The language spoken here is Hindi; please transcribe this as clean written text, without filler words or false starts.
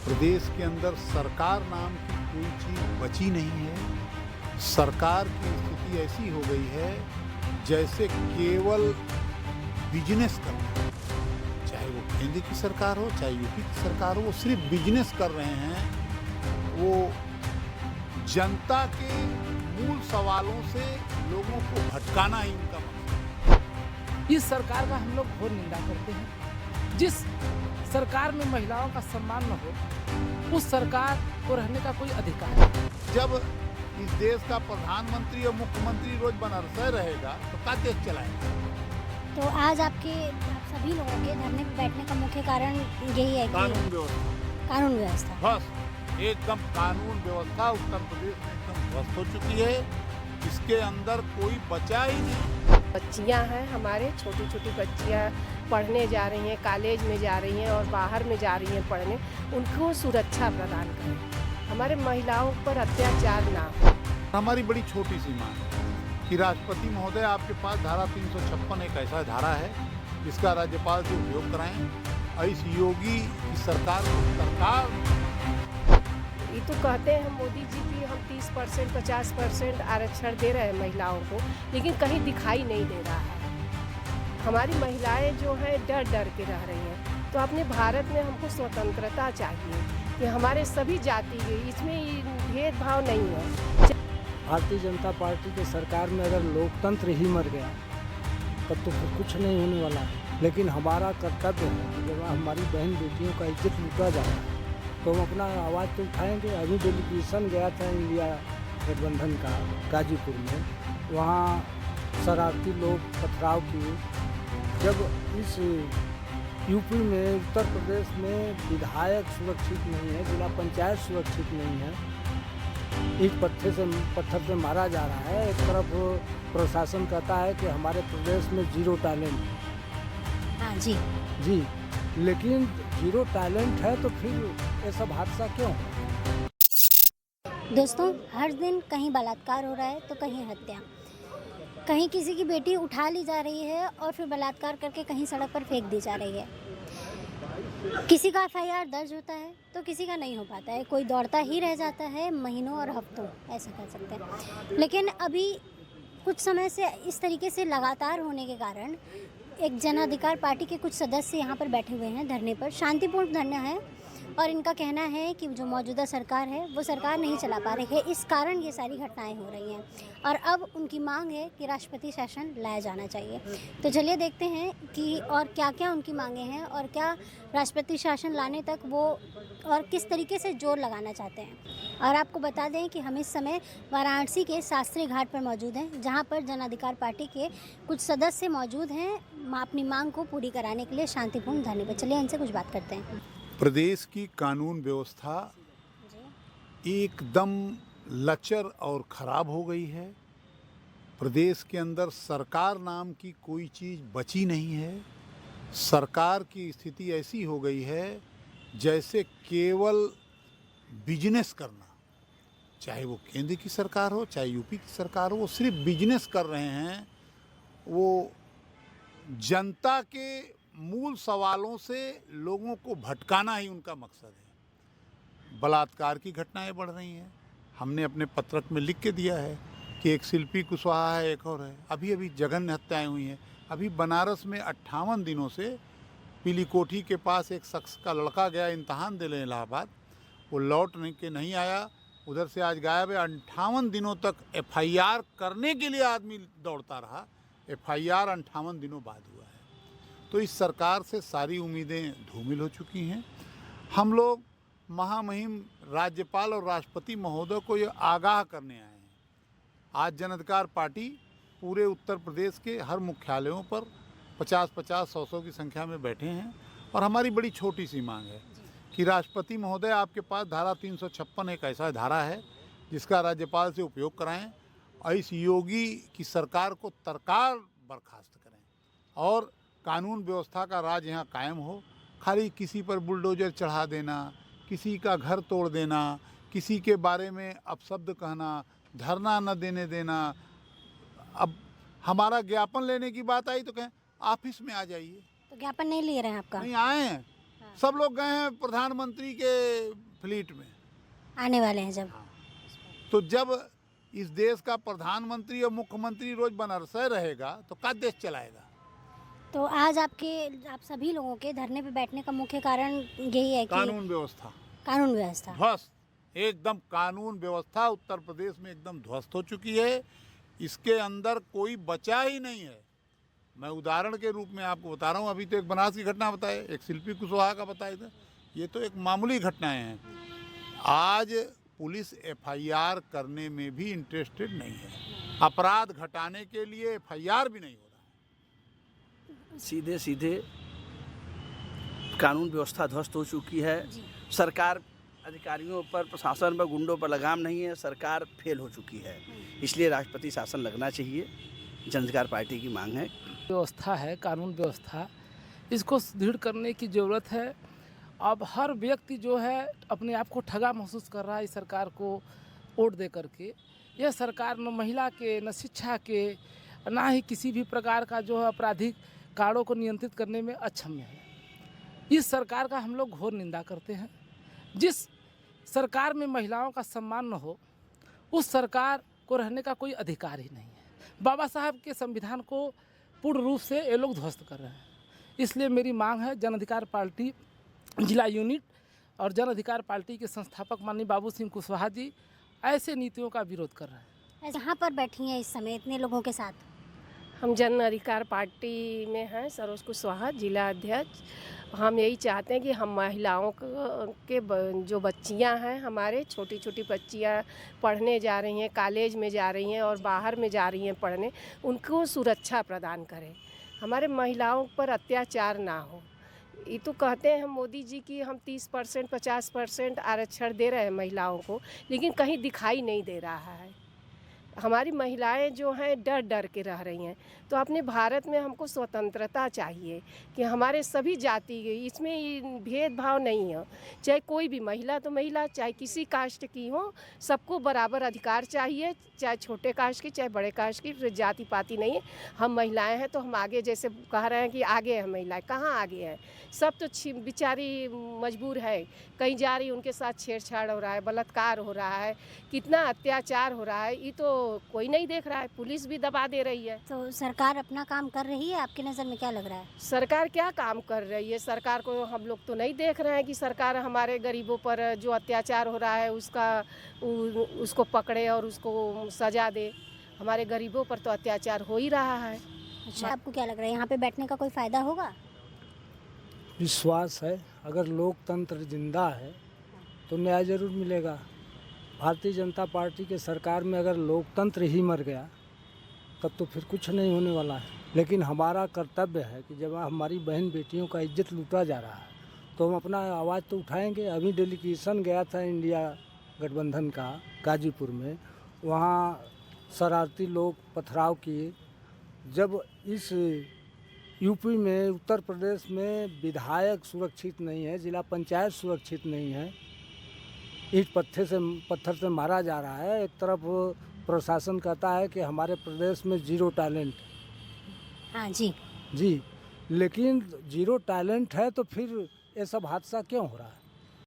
प्रदेश के अंदर सरकार नाम की कोई चीज बची नहीं है। सरकार की स्थिति ऐसी हो गई है जैसे केवल बिजनेस करना, चाहे वो केंद्र की सरकार हो चाहे यूपी की सरकार हो, वो सिर्फ बिजनेस कर रहे हैं। वो जनता के मूल सवालों से लोगों को भटकाना ही उनका मकसद। इस सरकार का हम लोग घोर निंदा करते हैं। जिस सरकार में महिलाओं का सम्मान न हो, उस सरकार को रहने का कोई अधिकार नहीं। जब इस देश का प्रधानमंत्री और मुख्यमंत्री रोज बनारस रहेगा तो क्या देश चलाएगा? तो आज आप सभी लोगों के धरने पर बैठने का मुख्य कारण यही है कि कानून व्यवस्था बस एकदम कानून व्यवस्था उत्तर प्रदेश में एकदम ध्वस्त हो चुकी है। इसके अंदर कोई बचा ही नहीं। बच्चियां हैं हमारे, छोटी छोटी बच्चियां पढ़ने जा रही हैं, कॉलेज में जा रही हैं और बाहर में जा रही हैं पढ़ने, उनको सुरक्षा प्रदान करें, हमारे महिलाओं पर अत्याचार ना हो। हमारी बड़ी छोटी सी मांग है कि राष्ट्रपति महोदय आपके पास धारा 356 एक ऐसा धारा है जिसका राज्यपाल से उपयोग कराएं। इस योगी की सरकार को सरकार ये तो कहते हैं मोदी जी की हम 30% 50% आरक्षण दे रहे हैं महिलाओं को, लेकिन कहीं दिखाई नहीं दे रहा है। हमारी महिलाएं जो हैं डर डर के रह रही हैं। तो अपने भारत में हमको स्वतंत्रता चाहिए कि हमारे सभी जाति के इसमें भेदभाव नहीं है। भारतीय जनता पार्टी के सरकार में अगर लोकतंत्र ही मर गया तब तो फिर कुछ नहीं होने वाला है। लेकिन हमारा कर्तव्य है, जब हमारी बहन बेटियों का इज्जत लूटा जा रहा है तो हम अपना आवाज़ तो उठाएंगे। अभी डेलीगेशन गया था इंडिया गठबंधन का गाजीपुर में, वहाँ शरारती लोग पथराव किए। जब इस यूपी में, उत्तर प्रदेश में विधायक सुरक्षित नहीं है, जिला पंचायत सुरक्षित नहीं है, ईंट पत्थर से मारा जा रहा है। एक तरफ प्रशासन कहता है कि हमारे प्रदेश में जीरो टैलेंट। हाँ जी, लेकिन जीरो टैलेंट है तो फिर ये सब हादसा क्यों? दोस्तों, हर दिन कहीं बलात्कार हो रहा है तो कहीं हत्या, कहीं किसी की बेटी उठा ली जा रही है और फिर बलात्कार करके कहीं सड़क पर फेंक दी जा रही है। किसी का FIR दर्ज होता है तो किसी का नहीं हो पाता है, कोई दौड़ता ही रह जाता है महीनों और हफ्तों, ऐसा कह सकते हैं। लेकिन अभी कुछ समय से इस तरीके से लगातार होने के कारण एक जन अधिकार पार्टी के कुछ सदस्य यहाँ पर बैठे हुए हैं धरने पर। शांतिपूर्ण धरना है और इनका कहना है कि जो मौजूदा सरकार है वो सरकार नहीं चला पा रही है, इस कारण ये सारी घटनाएं हो रही हैं और अब उनकी मांग है कि राष्ट्रपति शासन लाया जाना चाहिए। तो चलिए देखते हैं कि और क्या क्या उनकी मांगे हैं और क्या राष्ट्रपति शासन लाने तक वो और किस तरीके से जोर लगाना चाहते हैं। और आपको बता दें कि हम इस समय वाराणसी के शास्त्री घाट पर मौजूद हैं, जहाँ पर जन अधिकार पार्टी के कुछ सदस्य मौजूद हैं अपनी मांग को पूरी कराने के लिए शांतिपूर्ण धरने पर। चलिए इनसे कुछ बात करते हैं। प्रदेश की कानून व्यवस्था एकदम लचर और ख़राब हो गई है। प्रदेश के अंदर सरकार नाम की कोई चीज़ बची नहीं है। सरकार की स्थिति ऐसी हो गई है जैसे केवल बिजनेस करना, चाहे वो केंद्र की सरकार हो चाहे यूपी की सरकार हो, वो सिर्फ बिजनेस कर रहे हैं। वो जनता के मूल सवालों से लोगों को भटकाना ही उनका मकसद है। बलात्कार की घटनाएं बढ़ रही हैं। हमने अपने पत्रक में लिख के दिया है कि एक शिल्पी कुशवाहा है, एक और है। अभी अभी जघन्य हत्याएं हुई हैं। अभी बनारस में 58 दिनों से पीली कोठी के पास एक शख्स का लड़का गया इम्तहान देने इलाहाबाद, वो लौट के नहीं आया, उधर से आज गायब है। 58 दिनों तक FIR करने के लिए आदमी दौड़ता रहा, FIR 58 दिनों बाद हुआ है। तो इस सरकार से सारी उम्मीदें धूमिल हो चुकी हैं। हम लोग महामहिम राज्यपाल और राष्ट्रपति महोदय को ये आगाह करने आए हैं। आज जन अधिकार पार्टी पूरे उत्तर प्रदेश के हर मुख्यालयों पर 50-50, 100-100 की संख्या में बैठे हैं और हमारी बड़ी छोटी सी मांग है कि राष्ट्रपति महोदय आपके पास धारा 356 एक ऐसा धारा है जिसका राज्यपाल से उपयोग कराएं और इस योगी की सरकार को तत्काल बर्खास्त करें और कानून व्यवस्था का राज यहाँ कायम हो। खाली किसी पर बुलडोजर चढ़ा देना, किसी का घर तोड़ देना, किसी के बारे में अपशब्द कहना, धरना न देने देना। अब हमारा ज्ञापन लेने की बात आई तो कहें ऑफिस में आ जाइए। तो ज्ञापन नहीं ले रहे हैं आपका? नहीं आए हैं, सब लोग गए हैं प्रधानमंत्री के फ्लीट में। आने वाले हैं जब। तो जब इस देश का प्रधानमंत्री और मुख्यमंत्री रोज बनारस रहेगा तो क्या देश चलाएगा? तो आज आप सभी लोगों के धरने पे बैठने का मुख्य कारण यही है कि कानून व्यवस्था ध्वस्त, एकदम कानून व्यवस्था उत्तर प्रदेश में एकदम ध्वस्त हो चुकी है। इसके अंदर कोई बचा ही नहीं है। मैं उदाहरण के रूप में आपको बता रहा हूँ। अभी तो एक बनारस की घटना बताए, एक शिल्पी कुशवाहा का बताया था। ये तो एक मामूली घटनाएं हैं। आज पुलिस एफआईआर करने में भी इंटरेस्टेड नहीं है। अपराध घटाने के लिए एफआईआर भी नहीं हो रहा है। सीधे सीधे कानून व्यवस्था ध्वस्त हो चुकी है। सरकार अधिकारियों पर, प्रशासन पर, गुंडों पर लगाम नहीं है। सरकार फेल हो चुकी है। इसलिए राष्ट्रपति शासन लगना चाहिए। जन अधिकार पार्टी की मांग है। व्यवस्था है, कानून व्यवस्था, इसको सुदृढ़ करने की ज़रूरत है। अब हर व्यक्ति जो है अपने आप को ठगा महसूस कर रहा है इस सरकार को वोट दे करके। यह सरकार न महिला के, न शिक्षा के, ना ही किसी भी प्रकार का जो है आपराधिक कारणों को नियंत्रित करने में अक्षम है। इस सरकार का हम लोग घोर निंदा करते हैं। जिस सरकार में महिलाओं का सम्मान न हो, उस सरकार को रहने का कोई अधिकार ही नहीं है। बाबा साहब के संविधान को पूर्ण रूप से ये लोग ध्वस्त कर रहे हैं। इसलिए मेरी मांग है, जन अधिकार पार्टी जिला यूनिट और जन अधिकार पार्टी के संस्थापक माननीय बाबू सिंह कुशवाहा जी ऐसे नीतियों का विरोध कर रहे हैं। यहाँ पर बैठी हैं इस समय इतने लोगों के साथ। हम जन अधिकार पार्टी में हैं, सरोज कुशवाहा जिला अध्यक्ष। हम यही चाहते हैं कि हम महिलाओं के जो बच्चियां हैं, हमारे छोटी छोटी बच्चियां पढ़ने जा रही हैं, कॉलेज में जा रही हैं और बाहर में जा रही हैं पढ़ने, उनको सुरक्षा प्रदान करें। हमारे महिलाओं पर अत्याचार ना हो। ये तो कहते हैं हम मोदी जी की हम 30% 50% आरक्षण दे रहे हैं महिलाओं को, लेकिन कहीं दिखाई नहीं दे रहा है। हमारी महिलाएं जो हैं डर डर के रह रही हैं। तो अपने भारत में हमको स्वतंत्रता चाहिए कि हमारे सभी जाति, इसमें भेदभाव नहीं है। चाहे कोई भी महिला तो महिला, चाहे किसी कास्ट की हो, सबको बराबर अधिकार चाहिए। चाहे छोटे कास्ट की, चाहे बड़े कास्ट की, जाति पाति नहीं है। हम महिलाएं हैं तो हम आगे, जैसे कह रहे हैं कि आगे हैं महिलाएं, कहाँ आगे हैं? सब तो बेचारी मजबूर है, कहीं जा रही उनके साथ छेड़छाड़ हो रहा है, बलात्कार हो रहा है, कितना अत्याचार हो रहा है, ये तो कोई नहीं देख रहा है। पुलिस भी दबा दे रही है। तो सरकार अपना काम कर रही है? आपकी नज़र में क्या लग रहा है? सरकार क्या काम कर रही है? सरकार को हम लोग तो नहीं देख रहे हैं कि सरकार हमारे गरीबों पर जो अत्याचार हो रहा है उसको पकड़े और उसको सजा दे। हमारे गरीबों पर तो अत्याचार हो ही रहा है। अच्छा, आपको क्या लग रहा है यहाँ पे बैठने का कोई फ़ायदा होगा? विश्वास है, अगर लोकतंत्र जिंदा है तो न्याय जरूर मिलेगा। भारतीय जनता पार्टी के सरकार में अगर लोकतंत्र ही मर गया तब तो फिर कुछ नहीं होने वाला है। लेकिन हमारा कर्तव्य है कि जब हमारी बहन बेटियों का इज्जत लूटा जा रहा है तो हम अपना आवाज़ तो उठाएंगे। अभी डेलीगेशन गया था इंडिया गठबंधन का गाजीपुर में, वहाँ शरारती लोग पथराव किए। जब इस यूपी में, उत्तर प्रदेश में विधायक सुरक्षित नहीं है, जिला पंचायत सुरक्षित नहीं है, ईंट पत्थर से मारा जा रहा है। एक तरफ प्रशासन कहता है कि हमारे प्रदेश में जीरो टैलेंट। हाँ जी जी, लेकिन जीरो टैलेंट है तो फिर ये सब हादसा क्यों हो रहा है?